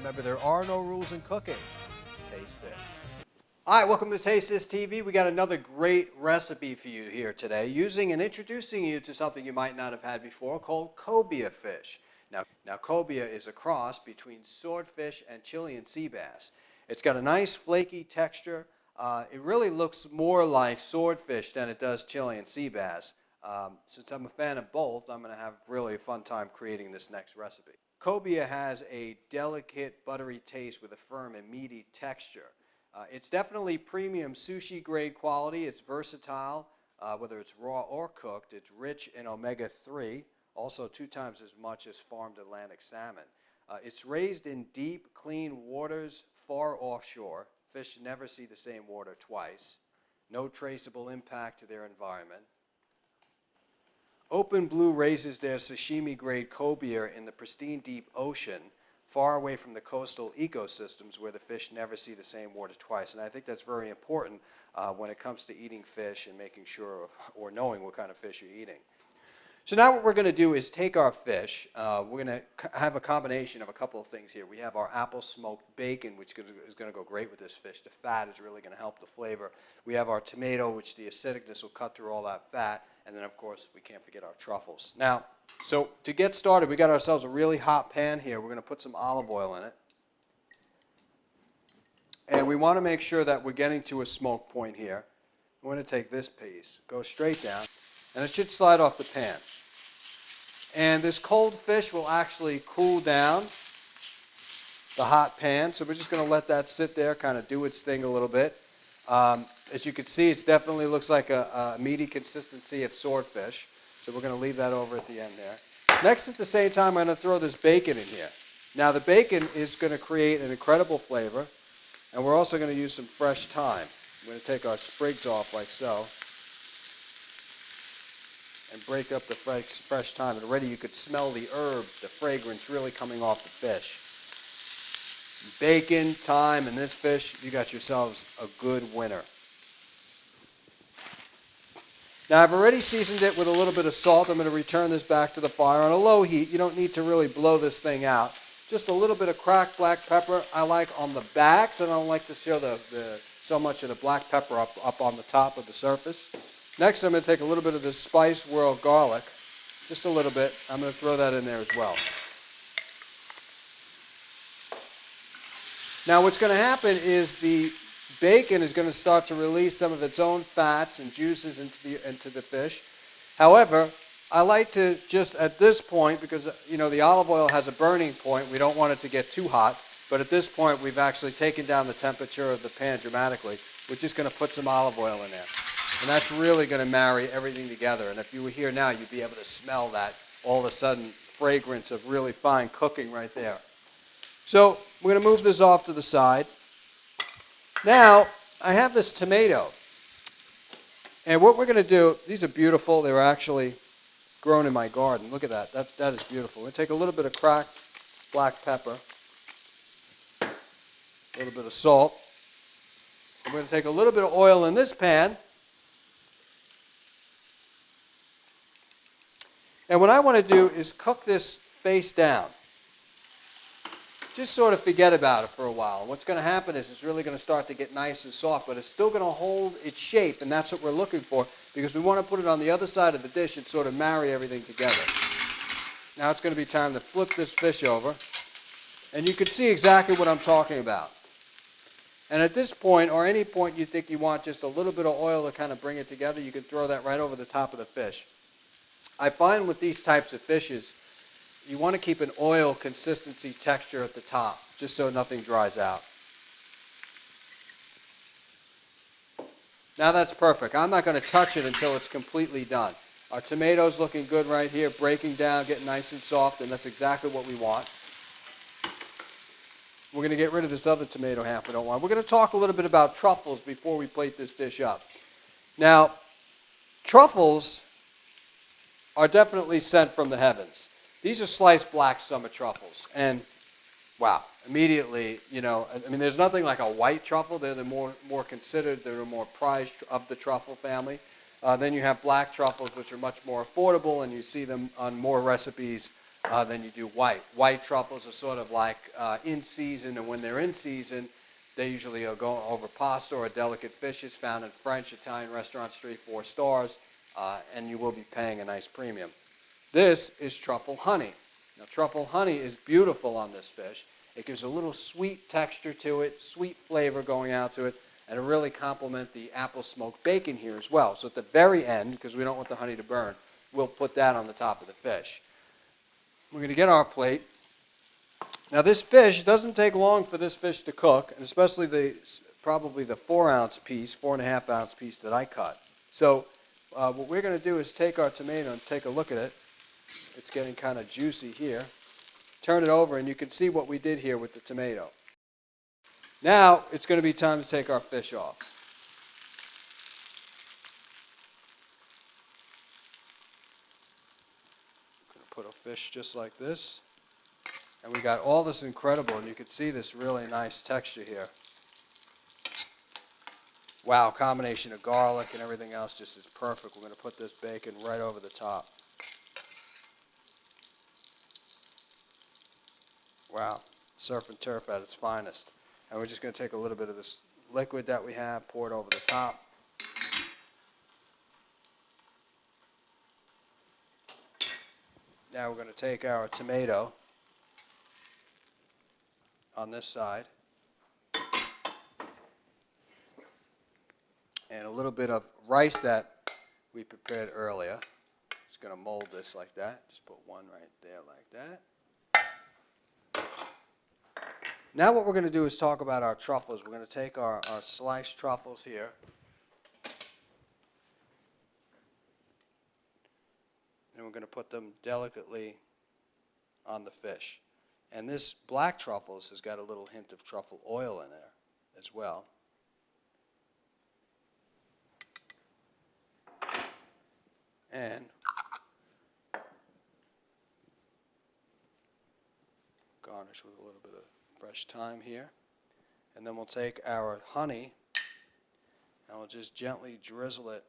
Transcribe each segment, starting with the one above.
Remember, there are no rules in cooking. Taste this. All right, welcome to Taste This TV. We got another great recipe for you here today, using and introducing you to something you might not have had before called cobia fish. Now cobia is a cross between swordfish and Chilean sea bass. It's got a nice flaky texture. It really looks more like swordfish than it does Chilean sea bass. Since I'm a fan of both, I'm going to have really a fun time creating this next recipe. Cobia has a delicate, buttery taste with a firm and meaty texture. It's definitely premium sushi grade quality. It's versatile, whether it's raw or cooked. It's rich in omega-3, also 2 times as much as farmed Atlantic salmon. It's raised in deep, clean waters far offshore. Fish never see the same water twice. No traceable impact to their environment. Open Blue raises their sashimi-grade cobia in the pristine deep ocean, far away from the coastal ecosystems where the fish never see the same water twice. And I think that's very important when it comes to eating fish and making sure or knowing what kind of fish you're eating. So now what we're going to do is take our fish. We're going to have a combination of a couple of things here. We have our apple smoked bacon, which is going to go great with this fish. The fat is really going to help the flavor. We have our tomato, which the acidicness will cut through all that fat. And then, of course, we can't forget our truffles. Now, so to get started, we got ourselves a really hot pan here. We're going to put some olive oil in it. And we want to make sure that we're getting to a smoke point here. We're going to take this piece, go straight down, and it should slide off the pan. And this cold fish will actually cool down the hot pan. So we're just going to let that sit there, kind of do its thing a little bit. As you can see, it definitely looks like a meaty consistency of swordfish. So we're going to leave that over at the end there. Next, at the same time, I'm going to throw this bacon in here. Now, the bacon is going to create an incredible flavor. And we're also going to use some fresh thyme. We're going to take our sprigs off like so. And break up the fresh thyme. And already you could smell the herb, the fragrance really coming off the fish. Bacon, thyme, and this fish, you got yourselves a good winner. Now I've already seasoned it with a little bit of salt. I'm going to return this back to the fire on a low heat. You don't need to really blow this thing out. Just a little bit of cracked black pepper I like on the backs, and I don't like to show so much of the black pepper up on the top of the surface. Next, I'm going to take a little bit of this Spice World garlic, just a little bit. I'm going to throw that in there as well. Now, what's going to happen is the bacon is going to start to release some of its own fats and juices into the fish. However, I like to just at this point, because the olive oil has a burning point, we don't want it to get too hot, but at this point we've actually taken down the temperature of the pan dramatically. We're just going to put some olive oil in there. And that's really going to marry everything together. And if you were here now, you'd be able to smell that all of a sudden fragrance of really fine cooking right there. So we're going to move this off to the side. Now, I have this tomato. And what we're going to do, these are beautiful. They were actually grown in my garden. Look at that. That is beautiful. We're going to take a little bit of cracked black pepper, a little bit of salt. I'm going to take a little bit of oil in this pan. And what I want to do is cook this face down. Just sort of forget about it for a while. And what's going to happen is it's really going to start to get nice and soft, but it's still going to hold its shape, and that's what we're looking for, because we want to put it on the other side of the dish and sort of marry everything together. Now it's going to be time to flip this fish over, and you can see exactly what I'm talking about. And at this point, or any point you think you want just a little bit of oil to kind of bring it together, you can throw that right over the top of the fish. I find with these types of fishes, you want to keep an oil consistency texture at the top, just so nothing dries out. Now that's perfect. I'm not going to touch it until it's completely done. Our tomato's looking good right here, breaking down, getting nice and soft, and that's exactly what we want. We're going to get rid of this other tomato half we don't want. We're going to talk a little bit about truffles before we plate this dish up. Now, truffles are definitely sent from the heavens. These are sliced black summer truffles, and wow, immediately, there's nothing like a white truffle. They're the more considered, they're the more prized of the truffle family. Then you have black truffles, which are much more affordable, and you see them on more recipes than you do white. White truffles are sort of like in season, and when they're in season, they usually are going over pasta or delicate fishes found in French, Italian restaurants, 3, 4 stars, and you will be paying a nice premium. This is truffle honey. Now, truffle honey is beautiful on this fish. It gives a little sweet texture to it, sweet flavor going out to it, and it really complements the apple smoked bacon here as well. So at the very end, because we don't want the honey to burn, we'll put that on the top of the fish. We're going to get our plate. Now this fish, it doesn't take long for this fish to cook, and especially probably the 4-ounce piece, 4.5-ounce piece that I cut. So what we're going to do is take our tomato and take a look at it. It's getting kind of juicy here. Turn it over, and you can see what we did here with the tomato. Now it's going to be time to take our fish off. I'm going to put a fish just like this. And we got all this incredible, and you can see this really nice texture here. Wow, combination of garlic and everything else just is perfect. We're going to put this bacon right over the top. Wow, surf and turf at its finest. And we're just going to take a little bit of this liquid that we have, pour it over the top. Now we're going to take our tomato on this side, and a little bit of rice that we prepared earlier. Just going to mold this like that. Just put one right there like that. Now what we're going to do is talk about our truffles. We're going to take our sliced truffles here. And we're going to put them delicately on the fish. And this black truffles has got a little hint of truffle oil in there as well. And garnish with a little bit of fresh thyme here. And then we'll take our honey and we'll just gently drizzle it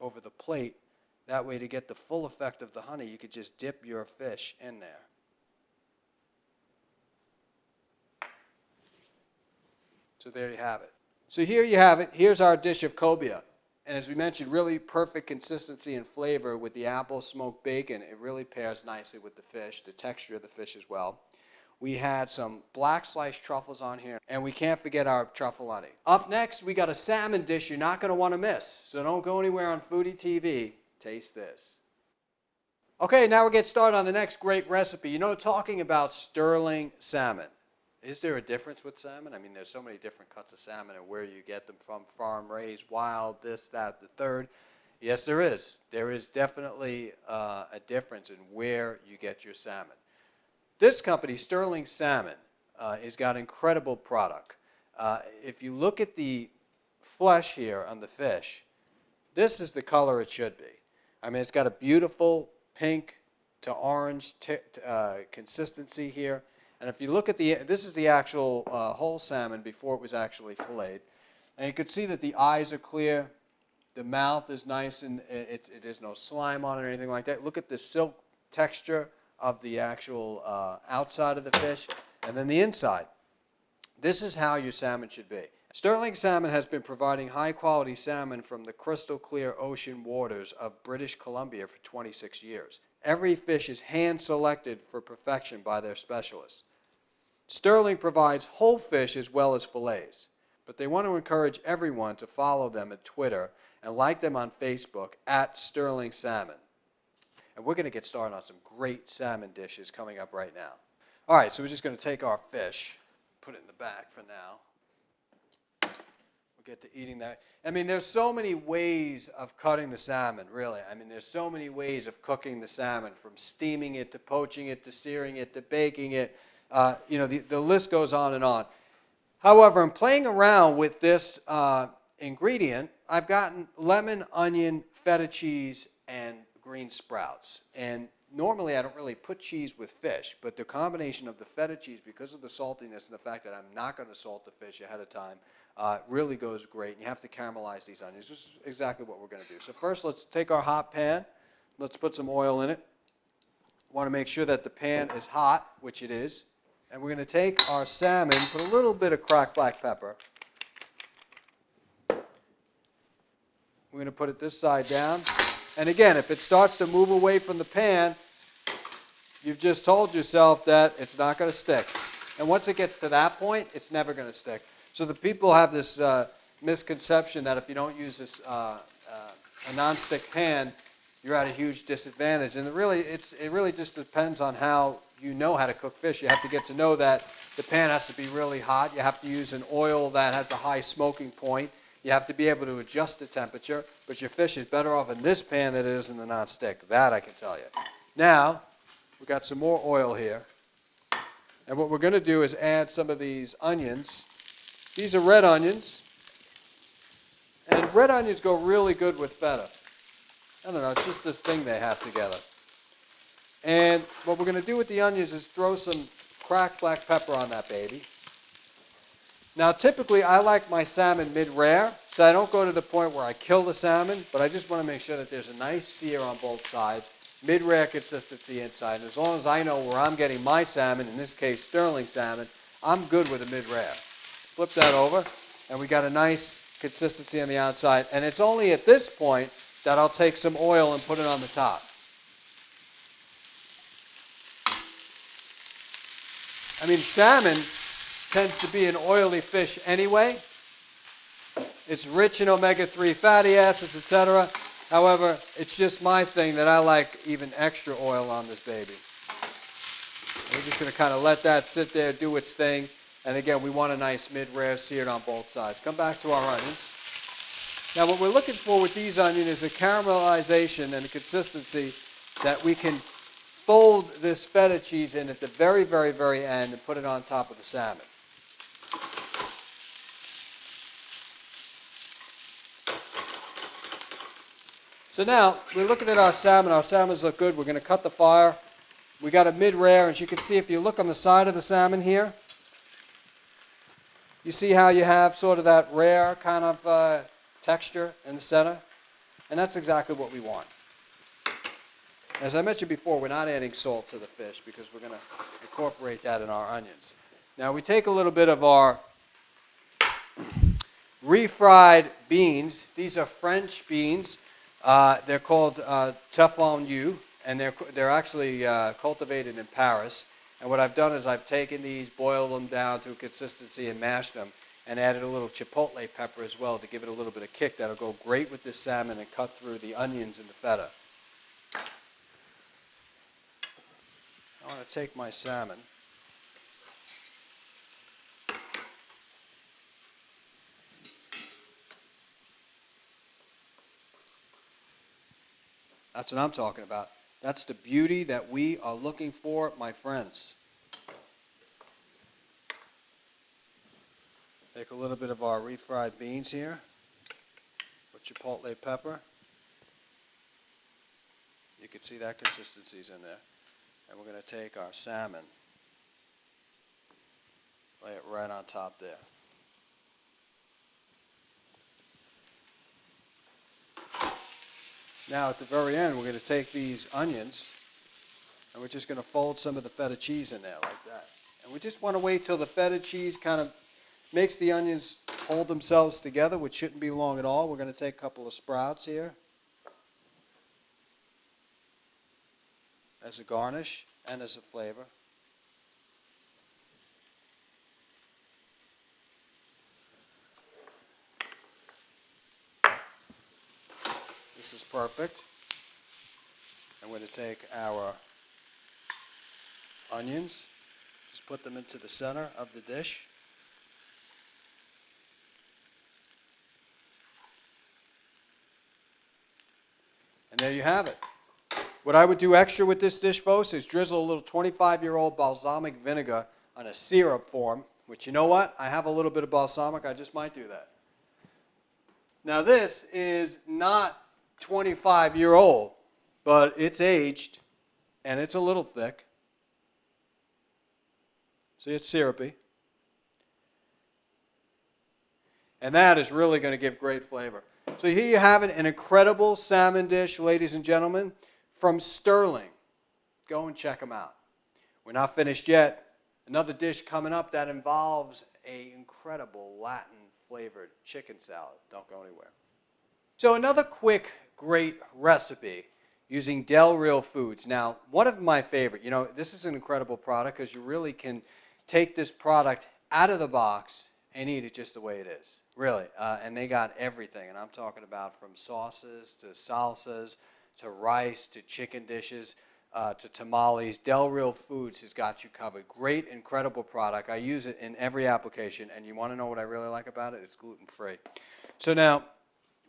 over the plate. That way, to get the full effect of the honey, you could just dip your fish in there. So there you have it. So here you have it. Here's our dish of cobia. And as we mentioned, really perfect consistency and flavor with the apple smoked bacon. It really pairs nicely with the fish, the texture of the fish as well. We had some black sliced truffles on here, and we can't forget our truffle honey. Up next, we got a salmon dish you're not going to want to miss. So don't go anywhere on Foody TV. Taste this. Okay, now we're getting started on the next great recipe. You know, talking about sterling salmon. Is there a difference with salmon? I mean, there's so many different cuts of salmon and where you get them from, farm raised, wild, this, that, the third. Yes, there is. There is definitely a difference in where you get your salmon. This company, Sterling Salmon, has got incredible product. If you look at the flesh here on the fish, this is the color it should be. I mean, it's got a beautiful pink to orange consistency here. And if you look at this is the actual whole salmon before it was actually filleted. And you can see that the eyes are clear. The mouth is nice, and there's no slime on it or anything like that. Look at the silk texture of the actual outside of the fish, and then the inside. This is how your salmon should be. Sterling Salmon has been providing high-quality salmon from the crystal clear ocean waters of British Columbia for 26 years. Every fish is hand-selected for perfection by their specialists. Sterling provides whole fish as well as fillets, but they want to encourage everyone to follow them at Twitter and like them on Facebook at Sterling Salmon. And we're going to get started on some great salmon dishes coming up right now. All right, so we're just going to take our fish, put it in the back for now. We'll get to eating that. I mean, there's so many ways of cutting the salmon, really. I mean, there's so many ways of cooking the salmon, from steaming it to poaching it to searing it to baking it. You know, the list goes on and on. However, in playing around with this ingredient, I've gotten lemon, onion, feta cheese, and green sprouts. And normally I don't really put cheese with fish, but the combination of the feta cheese, because of the saltiness and the fact that I'm not going to salt the fish ahead of time, really goes great. And you have to caramelize these onions. This is exactly what we're going to do. So first, let's take our hot pan. Let's put some oil in it. Want to make sure that the pan is hot, which it is. And we're going to take our salmon, put a little bit of cracked black pepper. We're going to put it this side down. And again, if it starts to move away from the pan, you've just told yourself that it's not going to stick. And once it gets to that point, it's never going to stick. So the people have this misconception that if you don't use this a nonstick pan, you're at a huge disadvantage. And it really just depends on how you know how to cook fish. You have to get to know that the pan has to be really hot. You have to use an oil that has a high smoking point. You have to be able to adjust the temperature. But your fish is better off in this pan than it is in the nonstick. That I can tell you. Now, we've got some more oil here. And what we're going to do is add some of these onions. These are red onions. And red onions go really good with feta. I don't know, it's just this thing they have together. And what we're going to do with the onions is throw some cracked black pepper on that baby. Now, typically, I like my salmon mid-rare, so I don't go to the point where I kill the salmon, but I just want to make sure that there's a nice sear on both sides, mid-rare consistency inside. And as long as I know where I'm getting my salmon, in this case, sterling salmon, I'm good with a mid-rare. Flip that over, and we got a nice consistency on the outside. And it's only at this point that I'll take some oil and put it on the top. I mean, salmon tends to be an oily fish anyway. It's rich in omega-3 fatty acids, etc. However, it's just my thing that I like even extra oil on this baby. We're just going to kind of let that sit there, do its thing. And again, we want a nice mid-rare seared on both sides. Come back to our onions. Now, what we're looking for with these onions is a caramelization and a consistency that we can fold this feta cheese in at the very, very, very end and put it on top of the salmon. So now, we're looking at our salmon. Our salmons look good. We're going to cut the fire. We got a mid-rare. As you can see, if you look on the side of the salmon here, you see how you have sort of that rare kind of texture in the center, and that's exactly what we want. As I mentioned before, we're not adding salt to the fish because we're going to incorporate that in our onions. Now we take a little bit of our refried beans. These are French beans. They're called Teflon, and they're actually cultivated in Paris. And what I've done is I've taken these, boiled them down to a consistency and mashed them, and added a little chipotle pepper as well to give it a little bit of kick. That'll go great with this salmon and cut through the onions and the feta. I want to take my salmon. That's what I'm talking about. That's the beauty that we are looking for, my friends. Take a little bit of our refried beans here with chipotle pepper. You can see that consistency's in there. And we're going to take our salmon, lay it right on top there. Now at the very end, we're going to take these onions and we're just going to fold some of the feta cheese in there like that. And we just want to wait till the feta cheese kind of makes the onions hold themselves together, which shouldn't be long at all. We're going to take a couple of sprouts here as a garnish and as a flavor. This is perfect. I'm going to take our onions, just put them into the center of the dish. And there you have it. What I would do extra with this dish, folks, is drizzle a little 25-year-old balsamic vinegar on a syrup form, which, you know what? I have a little bit of balsamic. I just might do that. Now, this is not 25-year-old, but it's aged, and it's a little thick. See, it's syrupy. And that is really going to give great flavor. So here you have it, an incredible salmon dish, ladies and gentlemen, from Sterling. go and check them out. We're not finished yet. Another dish coming up that involves an incredible Latin-flavored chicken salad. Don't go anywhere. So another quick, great recipe using Del Real Foods. Now, one of my favorite, this is an incredible product because you really can take this product out of the box and eat it just the way it is, really. And they got everything, and I'm talking about from sauces to salsas to rice to chicken dishes to tamales. Del Real Foods has got you covered. Great, incredible product. I use it in every application, and you want to know what I really like about it? It's gluten-free. So now,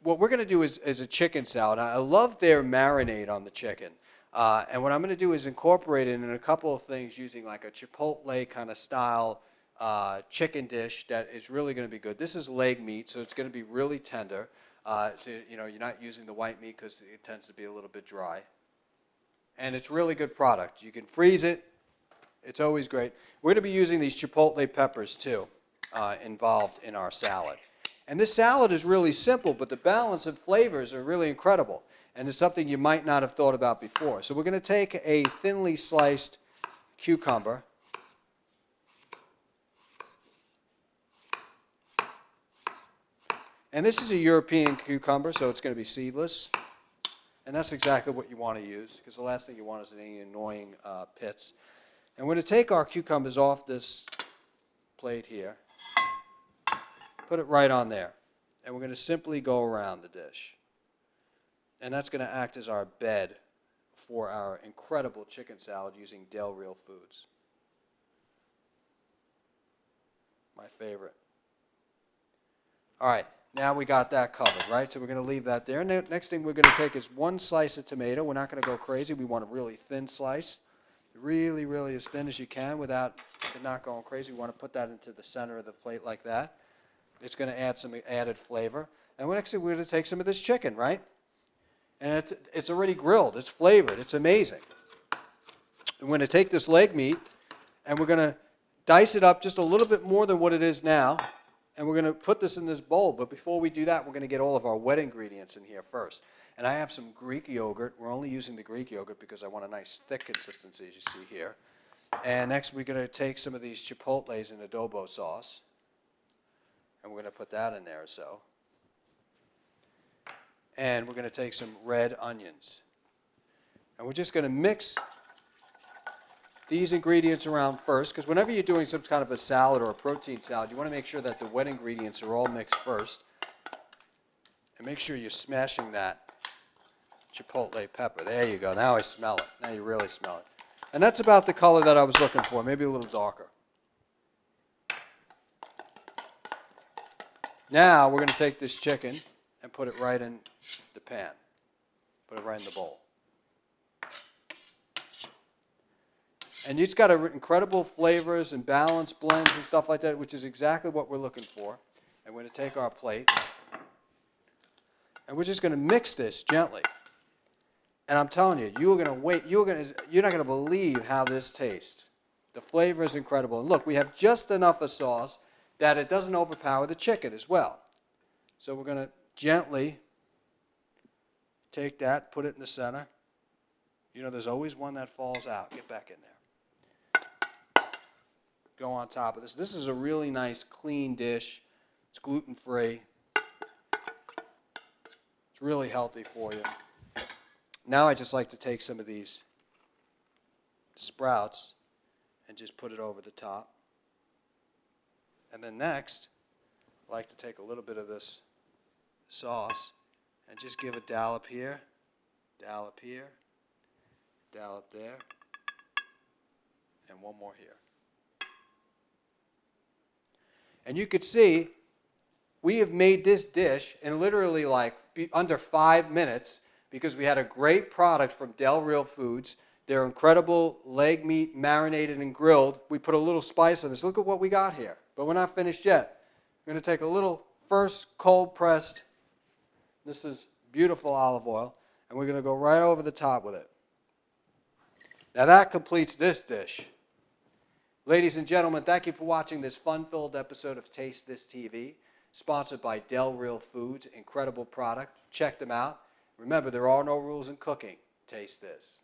what we're going to do is a chicken salad. I love their marinade on the chicken. And what I'm going to do is incorporate it in a couple of things using like a Chipotle kind of style chicken dish that is really going to be good. This is leg meat, so it's going to be really tender. So, you're not using the white meat because it tends to be a little bit dry. And it's really good product. You can freeze it. It's always great. We're going to be using these Chipotle peppers, too, involved in our salad. And this salad is really simple, but the balance of flavors are really incredible. And it's something you might not have thought about before. So we're going to take a thinly sliced cucumber. And this is a European cucumber, so it's going to be seedless. And that's exactly what you want to use, because the last thing you want is any annoying pits. And we're going to take our cucumbers off this plate here. Put it right on there. And we're going to simply go around the dish. And that's going to act as our bed for our incredible chicken salad using Del Real Foods. My favorite. All right, now we got that covered, right? So we're going to leave that there. And the next thing we're going to take is one slice of tomato. We're not going to go crazy. We want a really thin slice. Really, really as thin as you can without it not going crazy. We want to put that into the center of the plate like that. It's going to add some added flavor. And we're going to take some of this chicken, right? And it's already grilled. It's flavored. It's amazing. And we're going to take this leg meat, and we're going to dice it up just a little bit more than what it is now. And we're going to put this in this bowl. But before we do that, we're going to get all of our wet ingredients in here first. And I have some Greek yogurt. We're only using the Greek yogurt because I want a nice thick consistency, as you see here. And next, we're going to take some of these chipotles in adobo sauce. And we're going to put that in there or so. And we're going to take some red onions. And we're just going to mix these ingredients around first, because whenever you're doing some kind of a salad or a protein salad, you want to make sure that the wet ingredients are all mixed first. And make sure you're smashing that chipotle pepper. There you go. Now I smell it. Now you really smell it. And that's about the color that I was looking for, maybe a little darker. Now we're going to take this chicken and put it right in the pan. Put it right in the bowl. And it's got incredible flavors and balanced blends and stuff like that, which is exactly what we're looking for. And we're going to take our plate, and we're just going to mix this gently. And I'm telling you, you're not going to believe how this tastes. The flavor is incredible. And look, we have just enough of sauce that it doesn't overpower the chicken as well. So we're going to gently take that, put it in the center. There's always one that falls out. Get back in there. Go on top of this. This is a really nice, clean dish. It's gluten-free. It's really healthy for you. Now I just like to take some of these sprouts and just put it over the top. And then next, I like to take a little bit of this sauce and just give a dollop here, dollop there, and one more here. And you could see we have made this dish in literally under 5 minutes because we had a great product from Del Real Foods. They're incredible leg meat, marinated and grilled. We put a little spice on this. Look at what we got here. But we're not finished yet. We're going to take a little first cold pressed, this is beautiful olive oil, and we're going to go right over the top with it. Now that completes this dish. Ladies and gentlemen, thank you for watching this fun-filled episode of Taste This TV, sponsored by Del Real Foods. Incredible product. Check them out. Remember, there are no rules in cooking. Taste this.